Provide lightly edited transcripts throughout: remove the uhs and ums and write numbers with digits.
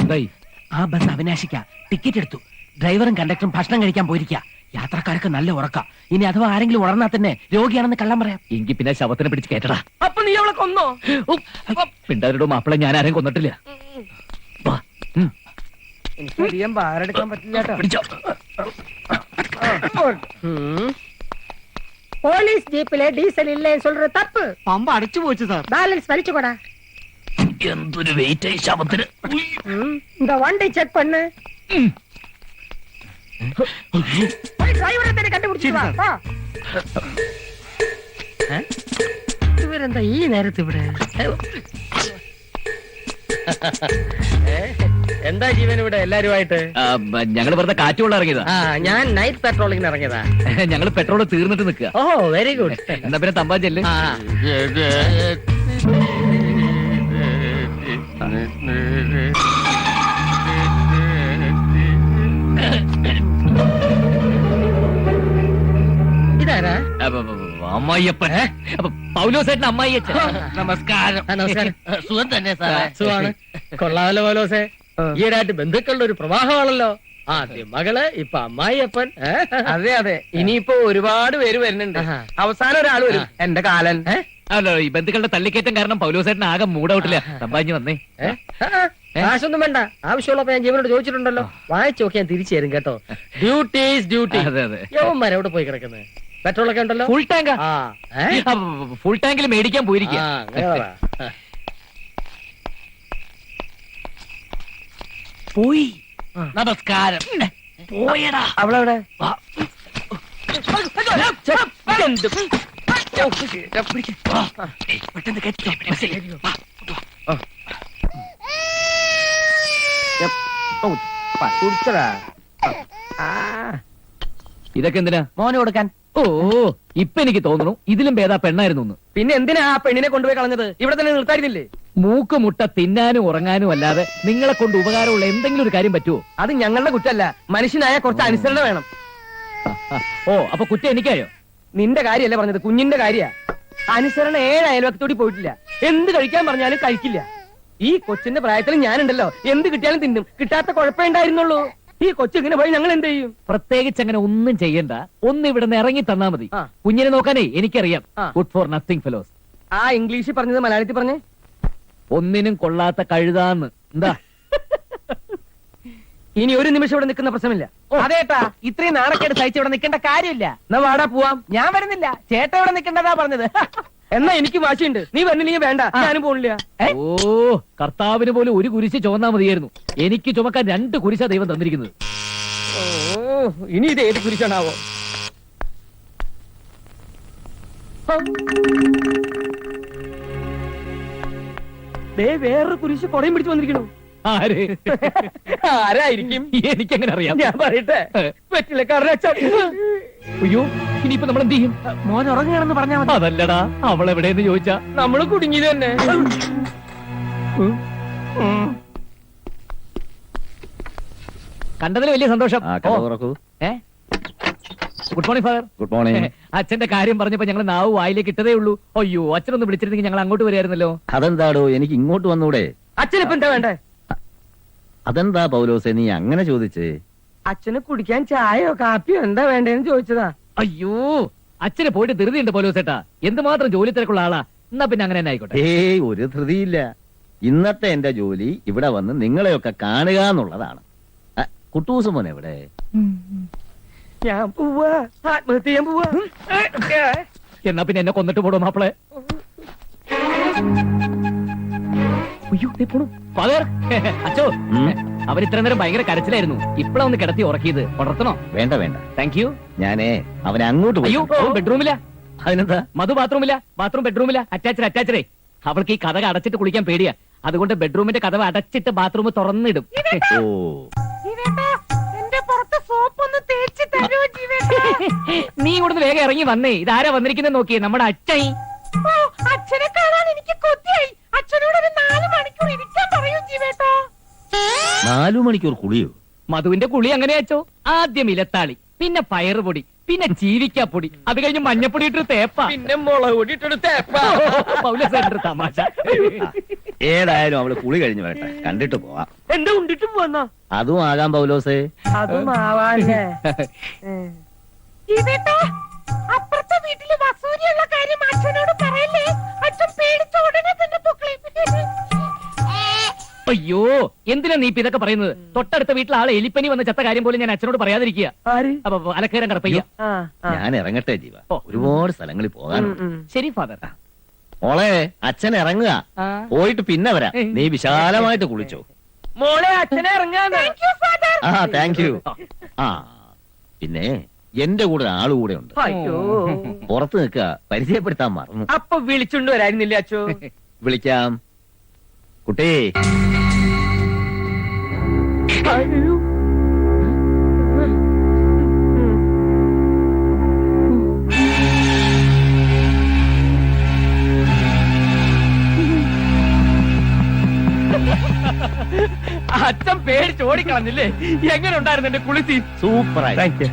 എന്തായി? ആ bus അവിനാശിക്ക ticket എടുത്തു. ഡ്രൈവറും കണ്ടക്ടറും ഭക്ഷണം കഴിക്കാൻ പോയിരിക്കുക. യാത്രക്കാർക്ക് നല്ല ഉറക്ക. ഇനി അഥവാ ആരെങ്കിലും ഉണർന്നാൽ തന്നെ രോഗിയാണെന്ന് കള്ളം പറയാം. എങ്കിൽ പിന്നെ ശവത്തിനെ പിടിച്ച് കേട്ടടാ. അപ്പൊ നീ അവളെ കൊന്നോ? പിണ്ടാരുടെ മാപ്പിളെ ഞാൻ ആരെയും കൊന്നിട്ടില്ല. എനിക്ക് ഭാരെടുക്കാൻ പറ്റില്ല. പിടിച്ചോ. போலீஸ் ஜீப்ல டீசல் இல்லன்னு சொல்ற தப்பு. പമ്പ അടച്ചു പോച്ചു സാർ. பேலன்ஸ் வலிச்சுக்கோடா. എന്തൊരു വെയിറ്റ് ആയി ശവത്തിന്. இந்த வண்டி செக் பண்ணு. போய் டிரைவரை தேடி கண்டுபிடிச்சு வா. ഇവരെന്താ ഈ നേരത്തെ ഇവിടെ? എന്താ ജീവൻ ഇവിടെ എല്ലാരുമായിട്ട്? ഞങ്ങൾ വെറുതെ കാറ്റുകൊള്ള ഇറങ്ങിയതാ. ഞാൻ നൈറ്റ് പെട്രോളിങ്ങിന് ഇറങ്ങിയതാ. ഞങ്ങൾ പെട്രോൾ തീർന്നിട്ട് നിൽക്കുക. ഓ വെരി ഗുഡ്. എന്നാ പിന്നെ തമ്പാച്ചല്ലേ. ഇതാരാ? അമ്മായിയപ്പൻ. പൗലോസേട്ടൻ അമ്മായിയച്ഛൻ. നമസ്കാരം. നമസ്കാരം. സുഖം തന്നെ സാറേ. സുഖമാണ്. കൊള്ളാമല്ലോ പൗലോസേ. ഈയിടായിട്ട് ബന്ധുക്കളുടെ ഒരു പ്രവാഹമാണല്ലോ. ആദ്യം മകള്, ഇപ്പൊ അമ്മായിയപ്പൻ. അതെ അതെ, ഇനിയിപ്പോ ഒരുപാട് പേര് വരുന്നുണ്ട്. അവസാനം ഒരാൾ വരും, എന്റെ കാലൻ. അല്ലോ, ഈ ബന്ധുക്കളുടെ തള്ളിക്കയറ്റം കാരണം പൗലോസേട്ടൻ ആകെ മൂടൗട്ടില്ല. തമ്പാഞ്ഞു വന്നേ. കാശൊന്നും വേണ്ട. ആവശ്യമുള്ളപ്പോ ഞാൻ ജീവനോട് ചോദിച്ചിട്ടുണ്ടല്ലോ. വായിച്ചു നോക്കി ഞാൻ തിരിച്ചു തരും കേട്ടോ. Duties duty. അതെ അതെ. യവന്മാർ എവിടെ പോയി കിടക്കുന്നത്? പെട്രോൾ ഒക്കെ ഉണ്ടല്ലോ. ഫുൾ ടാങ്കാ. ആ ഫുൾ ടാങ്കിൽ മേടിക്കാൻ പോയിരിക്കുക. അങ്ങനെ പറ. പോയി. നമസ്കാരം. പോയടാ. അവളെവിടെ? പെട്ടെന്ന് കേട്ടോ. കുടിച്ചടാ. ഇതൊക്കെ എന്തിനാ? മോന് കൊടുക്കാൻ. ഓ, ഇപ്പൊ എനിക്ക് തോന്നുന്നു ഇതിലും ഭേദാ പെണ്ണായിരുന്നു. പിന്നെ എന്തിനാ ആ പെണ്ണിനെ കൊണ്ടുപോയി കളഞ്ഞത്? ഇവിടെ തന്നെ നിർത്തായിരുന്നില്ലേ? മൂക്ക് മുട്ട തിന്നാനും ഉറങ്ങാനും അല്ലാതെ നിങ്ങളെ കൊണ്ട് ഉപകാരമുള്ള എന്തെങ്കിലും ഒരു കാര്യം പറ്റുമോ? അത് ഞങ്ങളുടെ കുറ്റല്ല, മനുഷ്യനായ കുറച്ച് അനുസരണ വേണം. ഓ, അപ്പൊ കുറ്റം എനിക്കായോ? നിന്റെ കാര്യല്ലേ പറഞ്ഞത്, കുഞ്ഞിന്റെ കാര്യ. അനുസരണ 7 അയൽവക്കത്തോടി പോയിട്ടില്ല. എന്ത് കഴിക്കാൻ പറഞ്ഞാലും കഴിക്കില്ല. ഈ കൊച്ചിന്റെ പ്രായത്തിൽ ഞാനുണ്ടല്ലോ, എന്ത് കിട്ടിയാലും തിന്നും. കിട്ടാത്ത കുഴപ്പമേ ഉണ്ടായിരുന്നുള്ളൂ. ഈ കൊച്ചിങ്ങനെ പോയി ഞങ്ങൾ എന്ത് ചെയ്യും? പ്രത്യേകിച്ച് അങ്ങനെ ഒന്നും ചെയ്യണ്ട. ഒന്ന് ഇവിടെ നിന്ന് ഇറങ്ങി തന്നാ മതി. കുഞ്ഞിനെ നോക്കാനേ എനിക്കറിയാം. Good for nothing fellows. ആ ഇംഗ്ലീഷിൽ പറഞ്ഞത് മലയാളത്തിൽ പറഞ്ഞേ. ഒന്നിനും കൊള്ളാത്ത കഴുതാന്ന്. എന്താ? ഇനി ഒരു നിമിഷം ഇവിടെ നിൽക്കുന്ന പ്രശ്നമില്ല. അതേട്ടാ, ഇത്രയും നാണക്കേട് സഹിച്ച് ഇവിടെ നിൽക്കേണ്ട കാര്യമില്ല. എന്നാ വാടാ പോവാം. ഞാൻ വരുന്നില്ല, ചേട്ടൻ ഇവിടെ നിൽക്കേണ്ടതാ പറഞ്ഞത്. എന്നാ എനിക്ക് വാശിയുണ്ട്. നീ വന്നില്ലെങ്കിൽ വേണ്ട, ഞാനും പോണില്ല. ഓ, കർത്താവിന് പോലും ഒരു കുരിശ് ചുവന്നാ മതിയായിരുന്നു. എനിക്ക് ചുമക്കാൻ 2 കുരിശാ ദൈവം തന്നിരിക്കുന്നത്. ഓ, ഇനി ഇത് ഏത് കുരിശാണാവോ? വേറൊരു കുരിശ് കൊടയും പിടിച്ചു വന്നിരിക്കണു. ആര്? ആരായിരിക്കും? എനിക്കെങ്ങനെ അറിയാം? ഞാൻ പറയട്ടെ, വെറ്റിലക്കാരനെ അയ്യോ, ഇനിയിപ്പോ നമ്മൾ എന്ത് ചെയ്യും? മോൻ ഉറങ്ങുകയാണെന്ന് പറഞ്ഞാൽ മതി. അതല്ലടാ, അവൾ എവിടെയെന്ന് ചോദിച്ചാ നമ്മള് കുടുങ്ങിയത് തന്നെ. കണ്ടതിൽ വലിയ സന്തോഷം. Good morning father. Good morning. അച്ഛന്റെ കാര്യം പറഞ്ഞപ്പോ ഞങ്ങൾ നാവ് വായിലേക്ക് ഇട്ടതേ ഉള്ളൂ. അയ്യോ, അച്ഛനൊന്ന് വിളിച്ചിരുന്നെങ്കിൽ ഞങ്ങൾ അങ്ങോട്ട് വരായിരുന്നല്ലോ. അതെന്താടോ, എനിക്ക് ഇങ്ങോട്ട് വന്നൂടെ? അച്ഛനിപ്പോ എന്താ വേണ്ടേ? അതെന്താ പൗലോസേ നീ അങ്ങനെ ചോദിച്ചേ? അച്ഛന് കുടിക്കാൻ ചായയോ കാപ്പിയോ എന്താ വേണ്ടേന്ന് ചോദിച്ചതാ. അയ്യോ, അച്ഛനെ പോയിട്ട് ധൃതിയുണ്ട് പോലോസേട്ടാ. എന്തുമാത്രം ജോലി തിരക്കുള്ള ആളാ. എന്നാ പിന്നെ അങ്ങനെ തന്നെ ആയിക്കോട്ടെ. ഏയ്, ഒരു ധൃതിയില്ല. ഇന്നത്തെ എന്റെ ജോലി ഇവിടെ വന്ന് നിങ്ങളെയൊക്കെ കാണുക എന്നുള്ളതാണ്. കുട്ടൂസ് മോൻ എവിടെ? ഞാൻ പോവാ, ആത്മഹത്യ ചെയ്യാൻ പോവാ. എന്നാ പിന്നെ എന്നെ കൊന്നിട്ട് പോടോ മാപ്പിളെ. അയ്യോ, ഫാദർ. അച്ഛോ, അവരിത്ര നേരം ഭയങ്കര കരച്ചിലായിരുന്നു. ഇപ്പഴാ ഒന്ന് കിടത്തി ഉറക്കിയത്. ഉണർത്തണോ? വേണ്ട വേണ്ട, താങ്ക് യു. ഞാനേ അവനെ അങ്ങോട്ട് പോയി. അയ്യോ, ബെഡ്റൂമില്ല. അതിനെന്താ? മധു ബാത്റൂമില്ല. ബാത്റൂം ബെഡ്റൂമില്ല. അറ്റാച്ചഡേ. അവൾക്ക് ഈ കഥ അടച്ചിട്ട് കുളിക്കാൻ പേടിയാ. അതുകൊണ്ട് ബെഡ്റൂമിന്റെ കഥ അടച്ചിട്ട് ബാത്റൂം തുറന്നിടും. ഓ, എന്റെ പുറത്ത് സോപ്പ് ഒന്ന് തേച്ച് തരൂ ജീവേട്ടാ. നീ ഇവിടുന്ന് വേഗം ഇറങ്ങി വന്നേ. ഇതാരാ വന്നിരിക്കുന്നത് നോക്കിയേ, നമ്മുടെ അച്ഛൻ. അച്ഛനെ കാണാൻ എനിക്ക് കൊതിയായി. അച്ഛനോട് ഒരു 4 മണിക്കൂർ ഇരിക്കാൻ പറയൂ ജീവേട്ടാ. 4 മണിക്കൂർ കുളിയോ? മധുവിന്റെ കുളി അങ്ങനെ അച്ചോ. ആദ്യം ഇലത്താളി, പിന്നെ പയറുപൊടി, പിന്നെ ചീവിക്കാപ്പൊടി, അത് കഴിഞ്ഞ് മഞ്ഞപ്പൊടി ഇട്ടൊരു തേപ്പ, പിന്നെ മുളക് പൊടി ഇട്ടൊരു തേപ്പ. പൗലോസേട്ടന്റെ തമാശ. ഏതായാലും അവള് കുളി കഴിഞ്ഞ് വരട്ടെ, കണ്ടിട്ട് പോവാം. എന്താ ഉണ്ടിട്ട് പോന്നോ? അതും ആകാം പൗലോസേ. അതും ആവാല്ലേ. ഇതേട്ടാ, അപ്പുറത്തെ വീട്ടില് വസൂരിയുള്ള കാര്യം അച്ഛനോട് പറയല്ലേ. അച്ഛൻ പേടിച്ച ഉടനെ തന്നെ പൊക്കളയും. അയ്യോ എന്തിനാ നീ ഇപ്പൊ ഇതൊക്കെ പറയുന്നത്? തൊട്ടടുത്ത വീട്ടിൽ ആളെ എലിപ്പനി വന്ന ചത്ത കാര്യം പോലും ഞാൻ അച്ഛനോട് പറയാതിരിക്കുക. ആര്? അപ്പൊ അലക്കേരം കടപ്പയ്യ. ആ, ആ. ഞാൻ ഇറങ്ങട്ടെ ജീവ, ഓ. ഒരുപാട് സ്ഥലങ്ങളിൽ പോകാനുണ്ട്. ശരി ഫാദർ. മോളെ അച്ഛൻ ഇറങ്ങുക, പോയിട്ട് പിന്നെ വരാം. നീ വിശാലമായിട്ട് കുളിച്ചോ. മോളെ അച്ഛനെ ഇറങ്ങാന്ന്. Thank you, father. ആ താങ്ക് യു. ആ പിന്നെ എന്റെ കൂടെ ആളുകൂടെ ഉണ്ട്. അയ്യോ, പുറത്ത് നിൽക്കുക, പരിചയപ്പെടുത്താൻ മറന്നു. അപ്പൊ വിളിച്ചുകൊണ്ട് വരായിരുന്നില്ല അച്ഛോ? വിളിക്കാം. കുട്ടി, അയ്യോ. അച്ഛൻ പേടിച്ച് ഓടിക്കളഞ്ഞില്ലേ? എങ്ങനെ ഉണ്ടായിരുന്നു എന്റെ കുളിസി? സൂപ്പറായി. Thank you.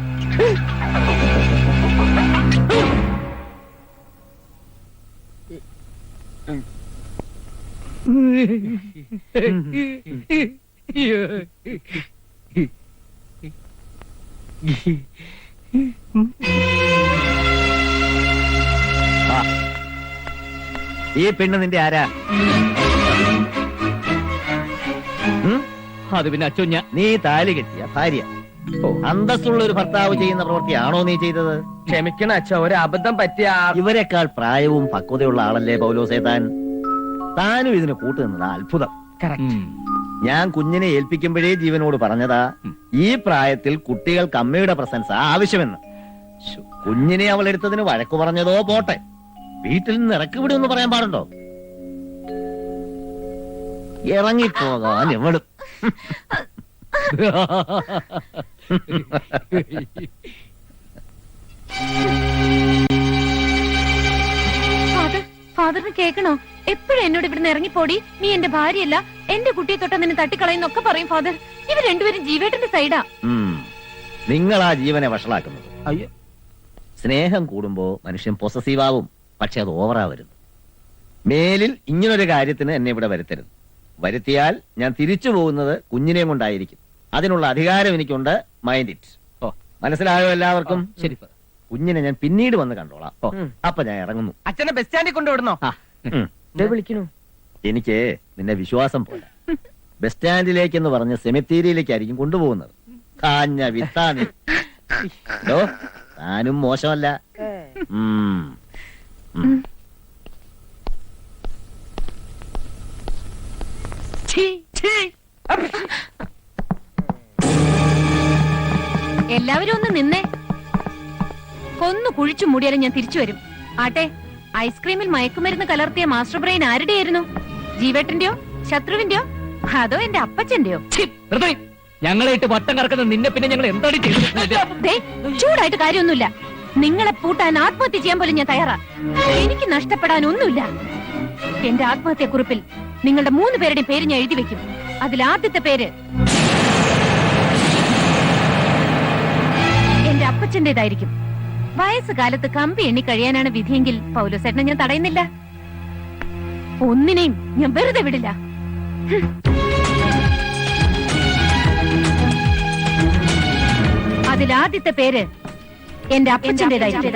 ആ. ഈ പെണ്ണ് നിന്റെ ആരാ? ഉം? അത് പിന്നെ അച്ഛൻ ഞാൻ നീ താലി കെട്ടിയ ഭാര്യ. അന്തസ്സുള്ള ഒരു ഭർത്താവ് ചെയ്യുന്ന പ്രവൃത്തിയാണോ നീ ചെയ്തത്? ക്ഷമിക്കണം അച്ഛ, ഒരു അബദ്ധം പറ്റിയ ഇവരെക്കാൾ പ്രായവും പക്വതയുള്ള ആളല്ലേ പൗലോസേ താൻ? താനും ഇതിന് കൂട്ടുനിന്നതാ അത്ഭുതം. ഞാൻ കുഞ്ഞിനെ ഏൽപ്പിക്കുമ്പോഴേ ജീവനോട് പറഞ്ഞതാ, ഈ പ്രായത്തിൽ കുട്ടികൾക്ക് അമ്മയുടെ പ്രസൻസ് ആവശ്യമെന്ന്. കുഞ്ഞിനെ അവൾ എടുത്തതിന് വഴക്കു പറഞ്ഞതോ പോട്ടെ, വീട്ടിൽ നിന്ന് ഇറക്കി വിടുമെന്ന് പറയാൻ പാടുണ്ടോ? ഇറങ്ങിപ്പോകാൻ എവിടും. ഫാദറിന് കേൾക്കണോ? എപ്പോഴും എന്നോട് ഇവിടുന്ന് ഇറങ്ങിപ്പോടി, നീ എന്റെ ഭാര്യയല്ല, എന്റെ കുട്ടിയെ തൊട്ട നിന്നെ തട്ടിക്കളയുന്നൊക്കെ പറയും ഫാദർ. ഇവർ രണ്ടുപേരും ജീവേട്ടന്റെ സൈഡാ. നിങ്ങളാ ജീവനെ വഷളാക്കുന്നത്. അയ്യോ, സ്നേഹം കൂടുമ്പോ മനുഷ്യൻ പൊസസീവാവും, പക്ഷെ അത് ഓവറാവരുത്. മേലിൽ ഇങ്ങനൊരു കാര്യത്തിന് എന്നെ ഇവിടെ വരുത്തരുത്. വരുത്തിയാൽ ഞാൻ തിരിച്ചു പോകുന്നത് കുഞ്ഞിനെയും കൊണ്ടായിരിക്കും. അതിനുള്ള അധികാരം എനിക്കുണ്ട്. Mind it. ഓ. മനസ്സിലായോ എല്ലാവർക്കും? ശരി ഫാദർ. കുഞ്ഞിനെ ഞാൻ പിന്നീട് വന്ന് കണ്ടോളാം. അപ്പൊ ഞാൻ ഇറങ്ങുന്നു. അച്ഛനെ ബസ് സ്റ്റാൻഡിൽ കൊണ്ടുവിടണോ? വിളിക്കണു. എനിക്ക് നിന്നെ വിശ്വാസം പോലെ ബസ് സ്റ്റാൻഡിലേക്കെന്ന് പറഞ്ഞ് സെമിത്തേരിയിലേക്കായിരിക്കും കൊണ്ടുപോകുന്നത്. കാഞ്ഞ വിത്താനി. ഹലോ, താനും മോശമല്ല. എല്ലാവരും ഒന്ന് നിന്നേ. കൊന്നു കുഴിച്ചു മൂടിയാലും ഞാൻ തിരിച്ചു വരും. ആട്ടെ, ഐസ്ക്രീമിൽ മയക്കുമരുന്ന് കലർത്തിയ മാസ്റ്റർ ബ്രെയിൻ ആരുടെയായിരുന്നു? ജീവേട്ടന്റെയോ ശത്രുവിന്റെയോ അതോ എന്റെ അപ്പച്ചന്റെയോ? ഞങ്ങളെ ഇട്ട് വട്ടം കറക്കുന്ന നിന്നെ പിന്നെ ഞങ്ങൾ എന്താണ് ചെയ്തത്? ദേ, ചൂടായിട്ട് കാര്യമൊന്നുമില്ല. നിങ്ങളെ പൂട്ടാൻ ആത്മഹത്യ ചെയ്യാൻ പോലും ഞാൻ തയ്യാറാ. എനിക്ക് നഷ്ടപ്പെടാൻ ഒന്നുമില്ല. എന്റെ ആത്മഹത്യക്കുറിപ്പിൽ നിങ്ങളുടെ 3 പേരുടെയും പേര് ഞാൻ എഴുതി വെക്കും. അതിൽ ആദ്യത്തെ പേര് എന്റെ അപ്പച്ചന്റേതായിരിക്കും. വയസ്സുകാലത്ത് കമ്പി എണ്ണി കഴിയാനാണ് വിധിയെങ്കിൽ പൗലോസേട്ടനെ ഞാൻ തടയുന്നില്ല. ഒന്നിനെയും ഞാൻ വെറുതെ വിടില്ല. അതിലാദ്യത്തെ പേര് എന്റെ അപ്പച്ചന്റേതായിരിക്കും.